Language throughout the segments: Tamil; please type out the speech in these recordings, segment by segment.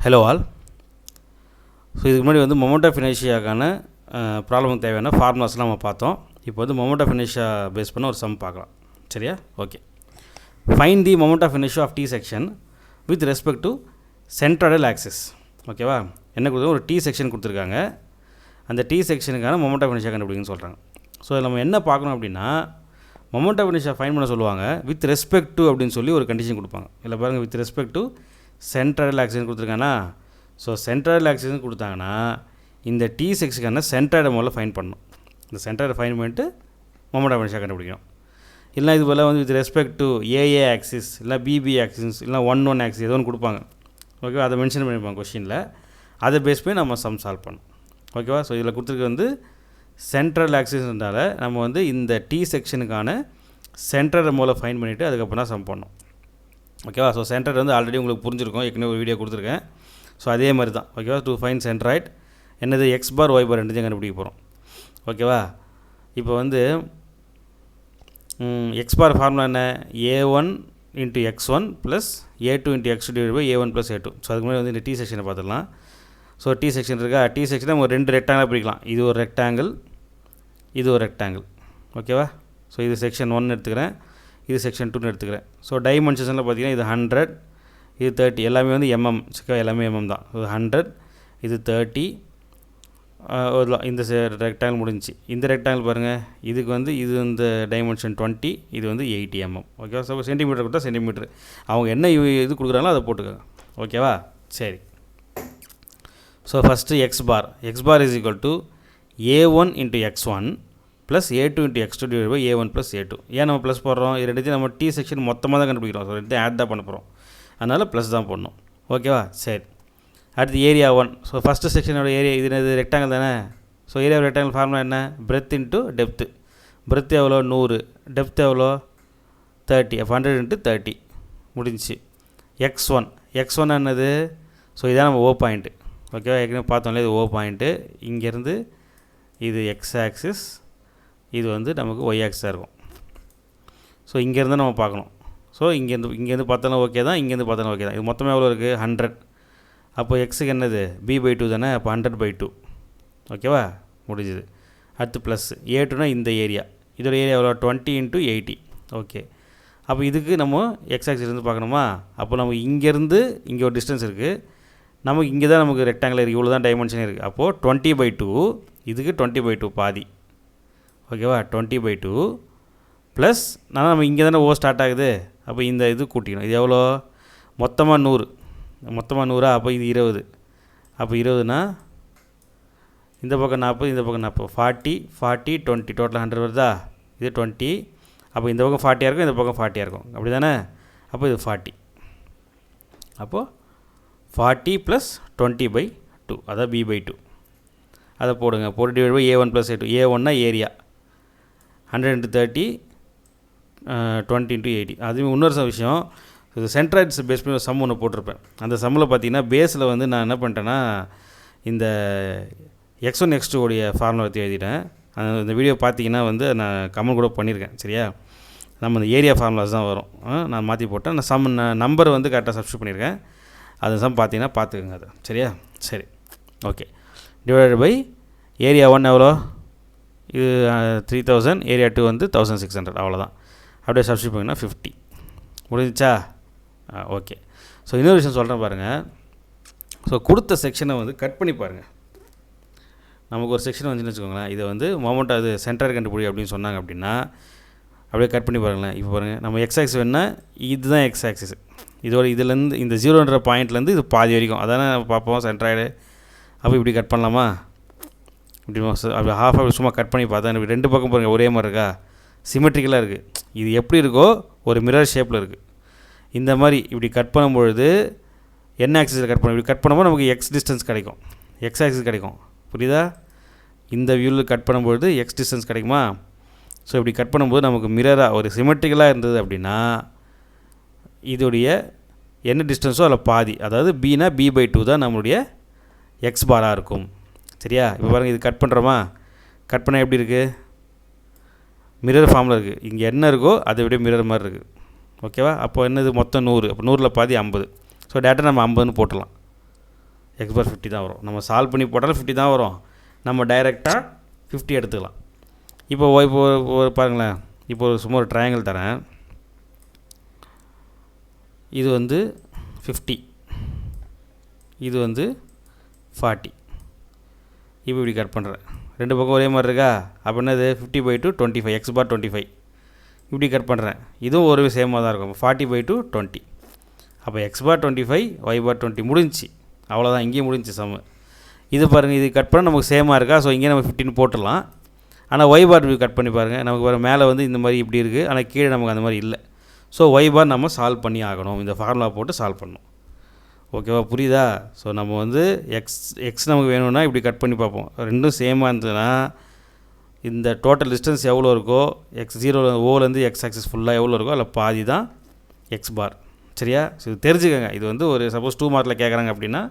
Hello all. ஸோ இதுக்கு முன்னாடி வந்து மொமெண்ட் ஆஃப் இனர்ஷியாக்கான ப்ராப்ளமுக்கு தேவையான ஃபார்முலாஸ்லாம் நம்ம பார்த்தோம். இப்போ வந்து மொமெண்ட் ஆஃப் இனர்ஷியா பேஸ் பண்ண ஒரு சம் பார்க்கலாம். சரியா? Okay. Find the moment of inertia of T section with respect to centroidal axis. ஓகேவா? என்ன கொடுத்து ஒரு டி செக்ஷன் கொடுத்துருக்காங்க. அந்த டி செக்ஷனுக்கான மொமெண்ட் ஆஃப் இனர்ஷியா கண்டுபிடிக்குன்னு சொல்கிறாங்க. ஸோ நம்ம என்ன பார்க்கணும் அப்படின்னா, மொமெண்ட் ஆஃப் இனர்ஷியா ஃபைண்ட் பண்ண சொல்லுவாங்க வித் ரெஸ்பெக்ட் டு அப்படின்னு சொல்லி ஒரு கண்டிஷன் கொடுப்பாங்க. இல்லை பாருங்கள், with respect to centroidal axis கொடுத்துருக்காங்கன்னா, ஸோ சென்ட்ராய்டல் ஆக்சிஸ் கொடுத்தாங்கன்னா இந்த டி செக்ஷனுக்கான சென்ட்ராய்டை முதல்ல ஃபைன் பண்ணணும். இந்த சென்ட்ராய்டை ஃபைன் பண்ணிட்டு மொமெண்ட் ஆஃப் இனர்ஷியா கண்டுபிடிக்கணும். இல்லை இது போல் வந்து with respect to AA axis இல்லை பிபி ஆக்சிஸ் இல்லை 1 ஆக்சிஸ் ஏதோ ஒன்று கொடுப்பாங்க. ஓகேவா? அதை மென்ஷன் பண்ணியிருப்பாங்க கொஷினில். அதை பேஸ் பண்ணி நம்ம சம் சால்வ் பண்ணணும். ஓகேவா? ஸோ இதில் கொடுத்துருக்கு வந்து சென்ட்ரல் ஆக்சிஸ்னால நம்ம வந்து இந்த டி செக்ஷனுக்கான சென்ட்ரலை முதல்ல ஃபைன் பண்ணிவிட்டு அதுக்கப்புறம் தான் சம் பண்ணணும். ஓகேவா? ஸோ சென்ட்ரல் வந்து ஆல்ரெடி உங்களுக்கு புரிஞ்சிருக்கும், ஏற்கனவே ஒரு வீடியோ கொடுத்துருக்கேன். ஸோ அதே மாதிரி தான். ஓகேவா? டு ஃபைன் சென்ட்ராய்ட் என்னது எக்ஸ் பார் ஒய் பார் ரெண்டுத்தையும் கண்டுபிடிக்க போகிறோம். ஓகேவா? இப்போ வந்து எக்ஸ் பார் ஃபார்முலா என்ன? A1 into x1 plus A2 into x2 divide by A1 plus A2. So அதுக்கு முன்னாடி வந்து இந்த டி செக்ஷனை பார்த்துடலாம். ஸோ டி செக்ஷன் இருக்கா? டி செக்ஷனை நம்ம 2 ரெக்டாங்கிளாக பிரிக்கலாம். இது ஒரு ரெக்டாங்கிள், இது ஒரு ரெக்டாங்கிள். ஓகேவா? ஸோ இது செக்ஷன் 1 எடுத்துக்கிறேன், இது செக்ஷன் 2 எடுத்துக்கிறேன். ஸோ டைமென்ஷனில் பார்த்தீங்கன்னா இது 100, இது 30, எல்லாமே வந்து mm. எல்லாமே mm தான். இது 100, இது 30. இந்த ரெக்டாங்கிள் முடிஞ்சிச்சு. இந்த ரெக்டாங்கிள் பாருங்கள், இதுக்கு வந்து இது இந்த டைமென்ஷன் 20, இது வந்து 80 mm. ஓகேவா? ஸோ சென்டிமீட்டர் கொடுத்தா சென்டிமீட்டர், அவங்க என்ன இது கொடுக்குறாங்களோ அதை போட்டுக்கோங்க. ஓகேவா? சரி. So first x bar is equal to A1 into x1 plus A2 into x2 divide by A1 plus A2. ஏன் நம்ம ப்ளஸ் போடுறோம்? இது ரெண்டுத்தையும் நம்ம டி செக்ஷன் மொத்தமாக தான் கண்டுபிடிக்கிறோம். ஸோ ரெண்டுத்தையும் ஆட் தான் பண்ண போகிறோம், அதனால் ப்ளஸ் தான் போடணும். ஓகேவா? சரி. அடுத்து ஏரியா 1. ஸோ ஃபஸ்ட்டு செக்ஷனோட ஏரியா இது ரெக்டாங்கிள் தானே. ஸோ ஏரியா ரெக்டாங்கிள் ஃபார்முலா என்ன? Breadth into depth. பிரெத் எவ்வளோ? 100. டெப்த் எவ்வளோ? 30. 100 இன்ட்டு 30 முடிஞ்சிச்சு. x1 என்னது? ஸோ இதான் நம்ம ஓ பாயிண்ட்டு. ஓகேவா? ஏற்கனவே பார்த்தோம்ல, இது ஓ பாயிண்ட்டு. இங்கேருந்து இது எக்ஸ் ஆக்சிஸ், இது வந்து நமக்கு ஒய் ஆக்ஸாக இருக்கும். ஸோ இங்கேருந்து நம்ம பார்க்கணும். ஸோ இங்கேருந்து பார்த்தாலும் ஓகே தான், இங்கேருந்து பார்த்தாலும் ஓகே தான். இது மொத்தமாக எவ்வளோ இருக்குது? 100. அப்போ எக்ஸுக்கு என்னது? b/2 தானே. அப்போ 100/2. ஓகேவா? முடிஞ்சுது. அடுத்து ப்ளஸ் A2னா இந்த ஏரியா, இதோட ஏரியா எவ்வளோ? 20 இன்ட்டு 80. ஓகே. அப்போ இதுக்கு நம்ம எக்ஸ் ஆக்சிஸ் இருந்து பார்க்கணுமா? அப்போ நம்ம இங்கேருந்து இங்கே ஒரு டிஸ்டன்ஸ் இருக்குது, நமக்கு இங்கே தான் நமக்கு ரெக்டாங்கிள் இருக்குது, இவ்வளோ தான் டைமென்ஷன் இருக்குது. அப்போது 20/2, இதுக்கு 20/2 பாதி. ஓகேவா? 20/2 ப்ளஸ் நம்ம இங்கே தானே ஓ ஸ்டார்ட் ஆகுது, அப்போ இந்த இது கூட்டிக்கணும். இது எவ்வளோ? மொத்தமாக 100. மொத்தமாக 100. அப்போ இது 20. அப்போ 20னா இந்த பக்கம் 40, இந்த பக்கம் 40. 40, 20, டோட்டல் 100 வருதா? இது 20. அப்போ இந்த பக்கம் 40 இருக்கும், இந்த பக்கம் 40 இருக்கும். அப்படி தானே? அப்போ இது 40. அப்போது 40 ப்ளஸ் 20/2, அதான் b/2. அதை போடுங்க. போட்டு divide by A1 plus A2. A1னா ஏரியா 100 இன்ட்டு 30, 20 இன்ட்டு 80. அதுவும் இன்னொரு விஷயம், இது சென்ட்ராய்ட்ஸ் பேஸ் பண்ணி ஒரு சம் ஒன்று போட்டிருப்பேன். அந்த சம்மில் பார்த்தீங்கன்னா பேஸில் வந்து நான் என்ன பண்ணிட்டேன்னா, இந்த x1 x2 உடைய ஃபார்முலா பற்றி எழுதிட்டேன். இந்த வீடியோ பார்த்தீங்கன்னா வந்து நான் கமெண்ட் கூட பண்ணியிருக்கேன். சரியா? நம்ம இந்த ஏரியா ஃபார்முலாஸ் தான் வரும். நான் மாற்றி போட்டேன். நான் சம் நம்பர் வந்து கரெக்டாக சப்ஸ்டியூட் பண்ணியிருக்கேன். அது சம் பார்த்தீங்கன்னா பார்த்துக்குங்க அது. சரியா? சரி. ஓகே. டிவைடட் பை ஏரியா 1 எவ்வளோ? இது 3000, ஏரியா 2 வந்து 1600. அவ்வளோதான். அப்படியே சப்ஸ்டியூட் பண்ணிங்கன்னா 50 முடிஞ்சிச்சா? ஓகே. ஸோ இன்னொரு விஷயம் சொல்கிறேன் பாருங்கள். ஸோ கொடுத்த செக்ஷனை வந்து கட் பண்ணி பாருங்கள். நமக்கு ஒரு செக்ஷன் வந்துச்சுன்னு வச்சுக்கோங்களேன், இதை வந்து மொமெண்ட் அது சென்டர் கண்டுபிடி அப்படின்னு சொன்னாங்க அப்படின்னா அப்படியே கட் பண்ணி பாருங்களேன். இப்போ பாருங்கள், நம்ம எக்ஸ் ஆக்சிஸ் வேணுன்னா இதுதான் எக்ஸ் ஆக்சிஸ், இதோட இதுலேருந்து இந்த 0ன்ற பாயிண்ட்லேருந்து இது பாதி வரைக்கும் அதானே பார்ப்போம் சென்ட்ராய்டு. அப்போ இப்படி கட் பண்ணலாமா? இப்படி அப்படி ஹாஃப் அப்படி சும்மா கட் பண்ணி பார்த்தா எனக்கு 2 பக்கம் பாருங்கள் ஒரே மாதிரி இருக்கா? சிமெட்ரிக்கலாக இருக்குது. இது எப்படி இருக்கோ ஒரு மிரர் ஷேப்பில் இருக்குது. இந்த மாதிரி இப்படி கட் பண்ணும்பொழுது என் ஆக்சிஸில் கட் பண்ண இப்படி கட் பண்ணும்போது நமக்கு எக்ஸ் டிஸ்டன்ஸ் கிடைக்கும், எக்ஸ் ஆக்சிஸ் கிடைக்கும். புரியுதா? இந்த வியூவில் கட் பண்ணும்பொழுது எக்ஸ் டிஸ்டன்ஸ் கிடைக்குமா? ஸோ இப்படி கட் பண்ணும்போது நமக்கு மிரராக ஒரு சிமெட்ரிக்கலாக இருந்தது அப்படின்னா இதோடைய என்ன டிஸ்டன்ஸோ அதில் பாதி, அதாவது பினா b/2 தான் நம்மளுடைய எக்ஸ் பாராக இருக்கும். சரியா? இப்போ பாருங்கள், இது கட் பண்ணுறோமா? கட் பண்ணால் எப்படி இருக்குது? மிரர் ஃபார்மில் இருக்குது. இங்கே என்ன இருக்கோ அதை விட மிரர் மாதிரி இருக்குது. ஓகேவா? அப்போ என்னது? மொத்தம் 100. அப்போ 100ல் பாதி 50. ஸோ டேட்டா நம்ம 50ன்னு போட்டுடலாம். எக்ஸ் பார் 50 தான் வரும். நம்ம சால்வ் பண்ணி போட்டாலும் 50 தான் வரும். நம்ம டைரெக்டாக 50 எடுத்துக்கலாம். இப்போ பாருங்களேன், இப்போ சும்மா ஒரு ட்ரையாங்கிள் தரேன். இது வந்து 50, இது வந்து 40. இப்போ இப்படி கட் பண்ணுறேன். ரெண்டு பக்கம் ஒரே மாதிரி இருக்கா? அப்போ என்னது 50/2 25, எக்ஸ் பார் 25. இப்படி கட் பண்ணுறேன். இதுவும் ஒரு சேமாக தான் இருக்கும். 40/2 20. அப்போ எக்ஸ் பார் 25, ஒய் பார் 20 முடிஞ்சிச்சு. அவ்வளோதான், இங்கேயும் முடிஞ்சிச்சு சம்மு. இது பாருங்கள், இது கட் பண்ணால் நமக்கு சேமாக இருக்கா? ஸோ இங்கே நம்ம 15 போட்டுடலாம். ஆனால் ஒய் பார் கட் பண்ணி பாருங்கள், நமக்கு வர மேலே வந்து இந்த மாதிரி இப்படி இருக்குது, ஆனால் கீழே நமக்கு அந்த மாதிரி இல்லை. ஸோ ஒய் பார் நம்ம சால்வ் பண்ணி ஆகணும். இந்த ஃபார்முலா போட்டு சால்வ் பண்ணணும். ஓகேவா, புரியுதா? ஸோ நம்ம வந்து எக்ஸ் நமக்கு வேணும்னா இப்படி கட் பண்ணி பார்ப்போம். ரெண்டும் சேமாக இருந்ததுன்னா இந்த டோட்டல் டிஸ்டன்ஸ் எவ்வளோ இருக்கோ, எக்ஸ் 0 ஓலேருந்து எக்ஸ் ஆக்சிஸ் ஃபுல்லாக எவ்வளோ இருக்கோ அதில் பாதி தான் எக்ஸ் பார். சரியா? ஸோ இது தெரிஞ்சுக்கோங்க. இது வந்து ஒரு சப்போஸ் 2 மார்க்கில் கேட்குறாங்க அப்படின்னா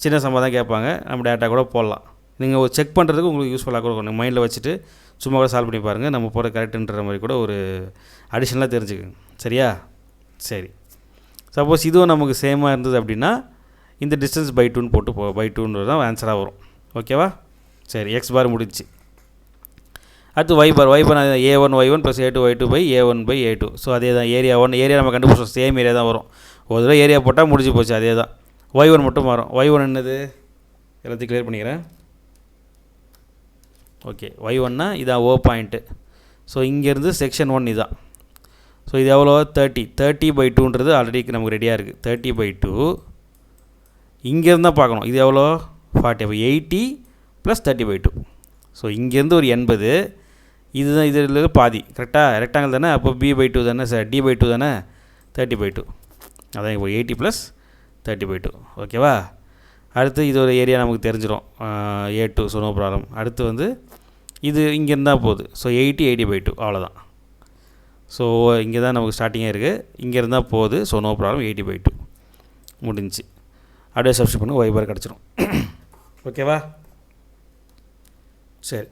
சின்ன சம்பா தான் கேட்பாங்க. நம்ம டேட்டா கூட போடலாம். நீங்கள் ஒரு செக் பண்ணுறதுக்கு உங்களுக்கு யூஸ்ஃபுல்லாக கூட இருக்கும். மைண்டில் வச்சுட்டு சும்மா கூட சால்வ் பண்ணி பாருங்கள். நம்ம போகிற கரெக்டுன்ற மாதிரி கூட ஒரு அடிஷ்னலாக தெரிஞ்சுக்கோங்க. சரியா? சரி. சப்போஸ் இதுவும் நமக்கு சேமாக இருந்தது அப்படின்னா இந்த டிஸ்டன்ஸ் பை 2ன்னு போட்டு பை 2ன்றது தான் ஆன்சராக வரும். ஓகேவா? சரி, எக்ஸ் பார் முடிச்சு. அடுத்து ஒய் பார் A1 Y1 + A2 Y2 A1/A2. So அதே தான் ஏரியா 1 ஏரியா நம்ம கண்டுபிடிச்சோம். சேம் ஏரியா தான் வரும். ஒரு தடவை ஏரியா போட்டால் முடிஞ்சு போச்சு. அதே தான். Y1 மட்டும் மாறும். Y1 என்னது எல்லாத்தையும் கிளியர் பண்ணிக்கிறேன். ஓகே, Y1னா இதான் ஓ பாயிண்ட்டு. ஸோ இங்கேருந்து செக்ஷன் 1 இதான். ஸோ இது எவ்வளோ 30/2ன்றது ஆல்ரெடி நமக்கு ரெடியாக இருக்குது. 30/2 இங்கேருந்து தான் பார்க்கணும். இது எவ்வளோ 40. அப்போ 80 + 30/2. ஸோ இங்கேருந்து ஒரு 80. இதுதான் இதில் பாதி. கரெக்டாக ரெக்டாங்கிள் தானே? அப்போ B/2 தானே சார், D/2 தானே? 30/2. அதான் இப்போ 80 + 30/2. ஓகேவா? அடுத்து இது ஒரு ஏரியா நமக்கு தெரிஞ்சிடும், A2. So no problem. அடுத்து வந்து இது இங்கேருந்து தான் போகுது. ஸோ 80/2 அவ்வளோதான். ஸோ இங்கே தான் நமக்கு ஸ்டார்டிங்காக இருக்குது. இங்கேருந்து தான் போகுது. ஸோ நோ ப்ராப்ளம், 80/2 முடிஞ்சு. அப்படியே சப்ஸ்டிட் பண்ணி ஒய் பார் கிடச்சிரும். ஓகேவா? சரி.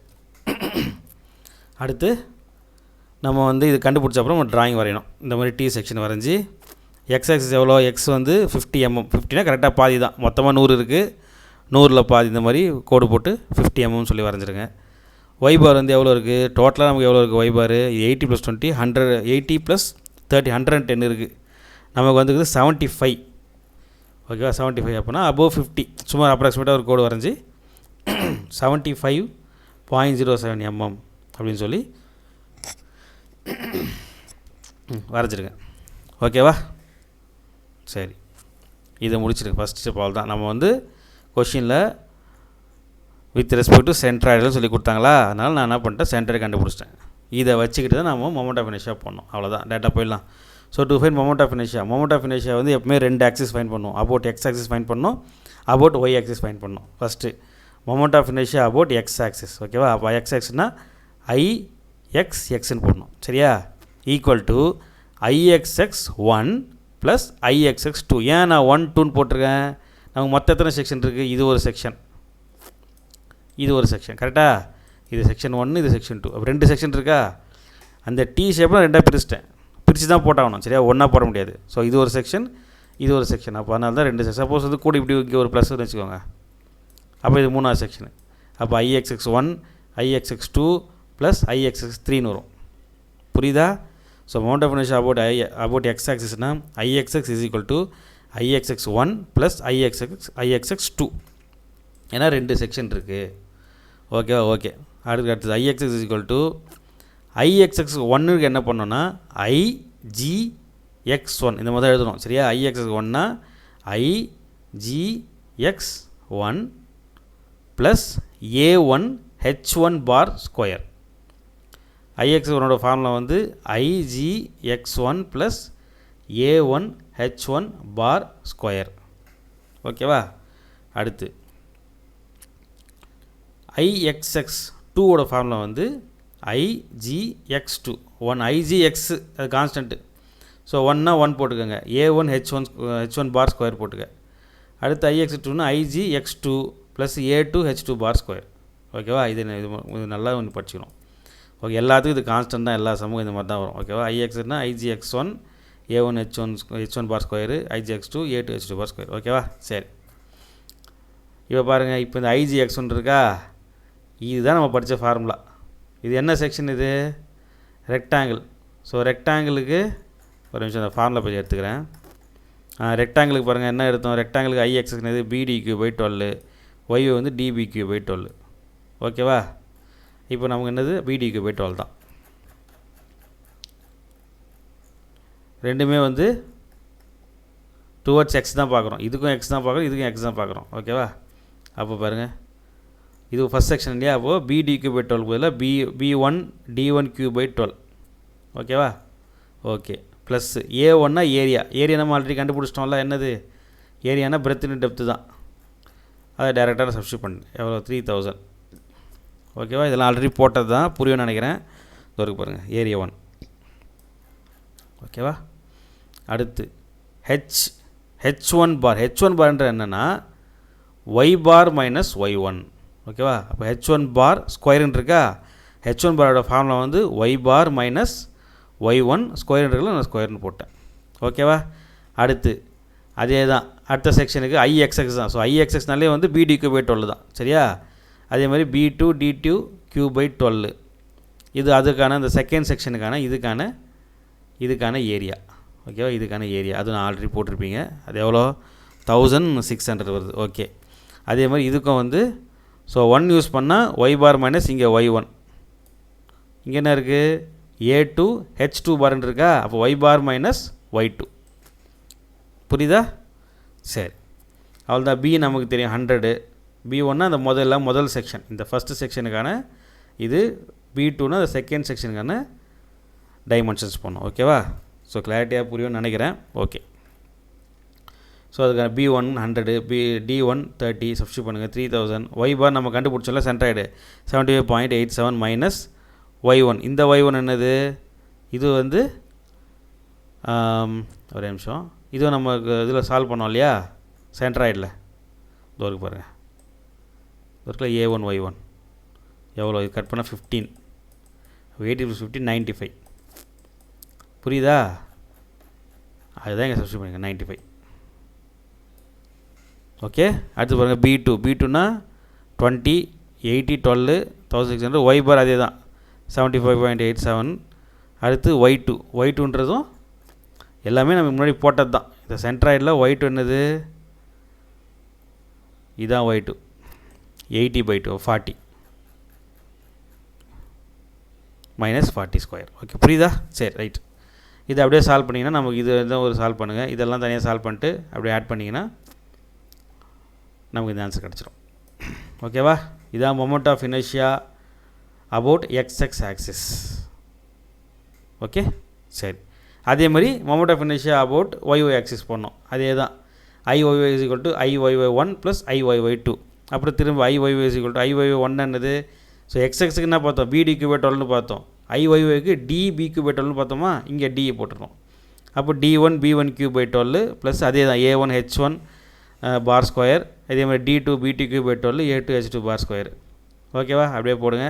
அடுத்து நம்ம வந்து இது கண்டுபிடிச்ச அப்புறம் நம்ம ட்ராயிங் வரையணும். இந்த மாதிரி T செக்ஷன் வரைஞ்சி எக்ஸ் ஆக்சிஸ் எவ்வளோ, எக்ஸ் வந்து 50 mm. 50னா கரெக்டாக பாதி தான். மொத்தமாக 100 இருக்குது, 100ல் பாதி. இந்த மாதிரி கோடு போட்டு 50 mm சொல்லி வரைஞ்சிருங்க. ஒய் பார் வந்து எவ்வளோ இருக்குது, டோட்டலாக நமக்கு எவ்வளோ இருக்குது ஒய் பார்? 80 + 20 100, 80 + 30 110 இருக்குது. நமக்கு வந்துருக்குது 75. ஓகேவா? 75 அப்படின்னா அபோவ் 50. சும்மா அப்ராக்சிமேட்டாக ஒரு கோடு வரைஞ்சி 75.07 mm அப்படின்னு சொல்லி வரைஞ்சிருங்க. ஓகேவா? சரி, இதை முடிச்சிருங்க. ஃபஸ்ட் ஸ்டெப் அவ்வளோ தான். நம்ம வந்து கொஷினில் வித் ரெஸ்பெக்ட் டு சென்ட்ராய்டில் சொல்லி கொடுத்தாங்களா, அதனால் நான் என்ன பண்ணிட்டேன், சென்டரை கண்டுபிடிச்சிட்டேன். இதை வச்சுக்கிட்டு தான் நம்ம மொமெண்ட் ஆஃப் இனர்ஷியா பண்ணோம். அவ்வளோதான், டேட்டா போயிடலாம். So to find moment of inertia வந்து எப்பவுமே 2 ஆக்சிஸ் ஃபைண்ட் பண்ணணும். அபவுட் எக்ஸ் ஆக்சிஸ் ஃபைண்ட் பண்ணணும், அபவுட் ஒய் ஆக்சிஸ் ஃபைண்ட் பண்ணணும். First moment of inertia about x axis. ஓகேவா? அப்போ எக்ஸ் ஆக்சிஸ்னால் IXXன்னு போடணும். சரியா? Equal to IXX1 + IXX2. ஏன் நான் 1 2ன்னு போட்டிருக்கேன்? நமக்கு மொத்த எத்தனை செக்ஷன் இருக்குது? இது ஒரு செக்ஷன், இது ஒரு செக்ஷன். கரெக்டாக? இது செக்ஷன் 1, இது செக்ஷன் 2. அப்போ 2 செக்ஷன் இருக்கா? அந்த T ஷேப்பில் 2ஆக பிரிச்சிட்டேன். பிரித்து தான் போட்டாகணும். சரியா? ஒன்றா போட முடியாது. ஸோ இது ஒரு செக்ஷன், இது ஒரு செக்ஷன். அப்போ அதனால தான் 2 செக்ஷன். சப்போஸ் வந்து கூட இப்படி இங்கே ஒரு ப்ளஸ்ன்னு வச்சுக்கோங்க. அப்போ இது 3ஆவது செக்ஷனு. அப்போ IXX1 IXX2 + IXX3ன்னு வரும். புரியுதா? So moment of inertia about X ஆக்சிஸ்னால் IXX = IXX1 + IXX2. ஏன்னா 2 செக்ஷன் இருக்குது. ஓகேவா? ஓகே. அடுத்தது IXX = IXX1க்கு என்ன பண்ணோன்னா IGX1 இந்த மாதிரி எழுதணும். சரியா? IXX1னா IGX1 + A1H1 bar². IXX1ஓட ஃபார்முலா வந்து IGX1 + A1H1 bar². ஓகேவா? அடுத்து IXX2ஓட ஃபார்முலா வந்து IGX2. 1 IGX அது கான்ஸ்டன்ட்டு. ஸோ 1னா 1 போட்டுக்கோங்க, A1H1 bar² போட்டுக்க. அடுத்து IX2னா IGX2 + A2H2 bar². ஓகேவா? இது நல்லா ஒன்று படிச்சுக்கணும். ஓகே, எல்லாத்துக்கும் இது கான்ஸ்டன்ட் தான். எல்லா சமூகம் இந்த மாதிரி தான் வரும். ஓகேவா? IXனா IGX1 A1H1 bar², IGX2 A2H2 bar². ஓகேவா? சரி, இப்போ பாருங்கள், இப்போ இந்த IgX1 இருக்கா, இதுதான் நம்ம படித்த ஃபார்முலா. இது என்ன செக்ஷன்? இது ரெக்டாங்கிள். ஸோ ரெக்டாங்கிளுக்கு ஒரு நிமிஷம் அந்த ஃபார்முலா பற்றி எடுத்துக்கிறேன். ரெக்டாங்கிளுக்கு பாருங்கள் என்ன எடுத்தோம், ரெக்டாங்கிளுக்கு IXX BD³/12, Y வந்து DB³/12. ஓகேவா? இப்போ நமக்கு என்னது BD³/12 தான். ரெண்டுமே வந்து டுவர்ட்ஸ் எக்ஸ் தான் பார்க்குறோம். இதுக்கும் எக்ஸ் தான் பார்க்குறோம், இதுக்கும் எக்ஸ் தான் பார்க்குறோம். ஓகேவா? அப்போ பாருங்கள், இது ஃபஸ்ட் செக்ஷன் இல்லையா? அப்போது BD³/12 பதிலாக B1 D1³/12. ஓகேவா? ஓகே. ப்ளஸ் A1னா ஏரியா நம்ம ஆல்ரெடி கண்டுபிடிச்சிட்டோம்ல. என்னது ஏரியானா பிரெத் டெப்த்து தான். அதை டேரெக்டாக சப்ஸ்டியூட் பண்ணு. எவ்வளோ? 3000. ஓகேவா? இதெல்லாம் ஆல்ரெடி போட்டது தான், புரியும்னு நினைக்கிறேன். இதற்கு பாருங்கள், ஏரியா 1. ஓகேவா? அடுத்து H1 பார்ன்ற என்னென்னா Y பார் மைனஸ் Y1. ஓகேவா? அப்போ H1 பார் ஸ்கொயருன்னு இருக்கா, H1 பாரோட ஃபார்முலா வந்து Y பார் மைனஸ் Y1 ஸ்கொயருன்றதுல நான் ஸ்கொயர்னு போட்டேன். ஓகேவா? அடுத்து அதே தான் அடுத்த செக்ஷனுக்கு IXX தான். ஸோ IXXனாலே வந்து BD³/12 தான். சரியா? அதே மாதிரி B2 D2³/12. இது அதுக்கான இந்த செகண்ட் செக்ஷனுக்கான இதுக்கான ஏரியா. ஓகேவா? இதுக்கான ஏரியா அது நான் ஆல்ரெடி போட்டிருப்பீங்க. அது எவ்வளோ? 1600 வருது. ஓகே. அதே மாதிரி இதுக்கும் வந்து ஸோ 1 யூஸ் பண்ணால் Y பார் மைனஸ் இங்கே Y1. இங்கே என்ன இருக்குது? A2 H2 பார்ன்னு இருக்கா, அப்போ Y பார் மைனஸ் Y2. புரியுதா? சரி, அவ்வளோதான். B நமக்கு தெரியும் 100. B1னா அந்த முதல் செக்ஷன், இந்த ஃபஸ்ட்டு செக்ஷனுக்கான இது. B2னா அந்த செகண்ட் செக்ஷனுக்கான டைமென்ஷன்ஸ் பண்ணோம். ஓகேவா? ஸோ கிளாரிட்டியாக புரியும்னு நினைக்கிறேன். ஓகே. ஸோ அதுக்கான B1 100, D1 30 சப்ஸ்டியூட் பண்ணுங்கள் 3000. Y பார் நம்ம கண்டுபிடிச்சோம்ல, சென்ட்ராய்டு 75.87 மைனஸ் Y1. இந்த Y1 என்னது? இது வந்து ஒரு நிமிஷம், இதுவும் நம்ம இதில் சால்வ் பண்ணோம் இல்லையா, சென்ட்ராய்டில். இதோருக்கு பாருங்கள், இதற்குள்ள A1 Y1 எவ்வளோ? இது கட் பண்ணால் 15. 80 + 15 95. புரியுதா? அதுதான் இங்கே சப்ஸ்டியூட் பண்ணுங்கள் 95. ஓகே. அடுத்து பாருங்கள் B2னா 20 80 12 1600. Y பார் அதே தான் 75.87. அடுத்து Y2ன்றதும் எல்லாமே நம்ம முன்னாடி போட்டது தான். இந்த சென்ட்ராய்டில் Y2 என்னது? இதுதான் Y2 80/2 40 மைனஸ் 40 ஸ்கொயர். ஓகே, புரியுதா? சரி, ரைட். இதை அப்படியே சால்வ் பண்ணிங்கன்னா நமக்கு இது தான் ஒரு சால்வ் பண்ணுங்கள். இதெல்லாம் தனியாக சால்வ் பண்ணிட்டு அப்படியே ஆட் பண்ணிங்கன்னா நமக்கு இந்த ஆன்சர் கிடச்சிடும். ஓகேவா? இதான் moment of inertia about XX axis. Okay, சரி. அதே மாதிரி moment of inertia about YY axis பண்ணோம். அதே தான் IYY = IYY1 + IYY2. அப்புறம் திரும்ப IYY = IYY1 என்னது? ஸோ XXக்கு என்ன பார்த்தோம்? BD³/12னு பார்த்தோம். IYYக்கு DB³/12னு பார்த்தோமா, இங்கே D போட்டுருக்கோம். அப்போ D1 B1³/12 ப்ளஸ் அதே தான் A1 H1 பார் ஸ்கொயர். அதே மாதிரி D2 BT³/12 A2 H2 bar square. ஓகேவா? அப்படியே போடுங்க.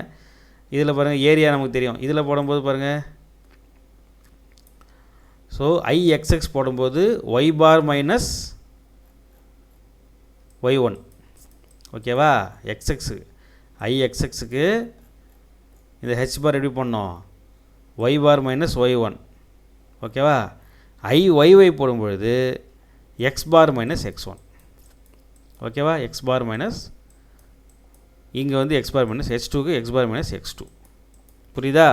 இதில் பாருங்கள் ஏரியா நமக்கு தெரியும். இதில் போடும்போது பாருங்கள், ஸோ IXX போடும்போது Y பார் மைனஸ் Y1. ஓகேவா? IXXக்கு இந்த H பார் எப்படி பண்ணோம்? Y bar minus Y1. ஓகேவா? IYY போடும்பொழுது X bar minus X1. ஓகேவா? X பார் மைனஸ் இங்கே வந்து X bar minus H2க்கு X bar minus X2. புரியுதா?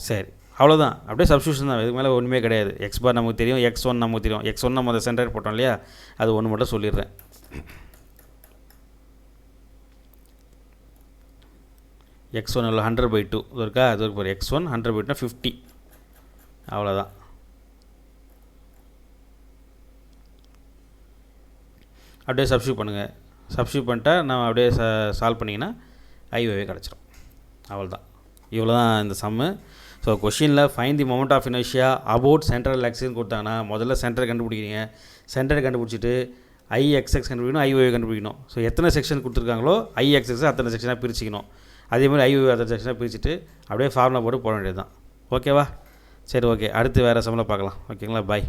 சரி, அவ்வளோதான். அப்படியே சப்ஸ்டியூஷன் தான், இதுக்கு மேலே ஒன்றுமே கிடையாது. X பார் நமக்கு தெரியும், X1 நமக்கு தெரியும். X1 நம்ம அந்த சென்டர் போட்டோம் இல்லையா, அது ஒன்று மட்டும் சொல்லிடுறேன். X1 எவ்வளோ? 100/2 இது இருக்கா? அது இருக்கு பாரு. X1 100/2னா 50. அவ்வளோதான். அப்படியே சப்ஸ்டியூட் பண்ணுங்கள். சப்ஸ்டியூட் பண்ணிட்டா நம்ம அப்படியே சால்வ் பண்ணிங்கன்னா IYY கிடச்சிரும். அவ்வளோதான். இவ்வளோ தான் இந்த சம்மு. ஸோ கொஷினில் find the moment of inertia about central ஆக்சிஸ்னு கொடுத்தாங்கன்னா முதல்ல சென்டரை கண்டுபிடிக்கிறீங்க. சென்டரை கண்டுபிடிச்சிட்டு IXX கண்டுபிடிக்கணும், IYY கண்டுபிடிக்கணும். ஸோ எத்தனை செக்ஷன் கொடுத்துருக்காங்களோ IXX அத்தனை செக்ஷனாக பிரிச்சுக்கணும். அதே மாதிரி IYY அத்தனை செக்ஷனாக பிரிச்சுட்டு அப்படியே ஃபார்முலா போட்டு போட வேண்டியது தான். ஓகேவா? சரி, ஓகே. அடுத்து வேறு சம்மில் பார்க்கலாம். ஓகேங்களா? பாய்.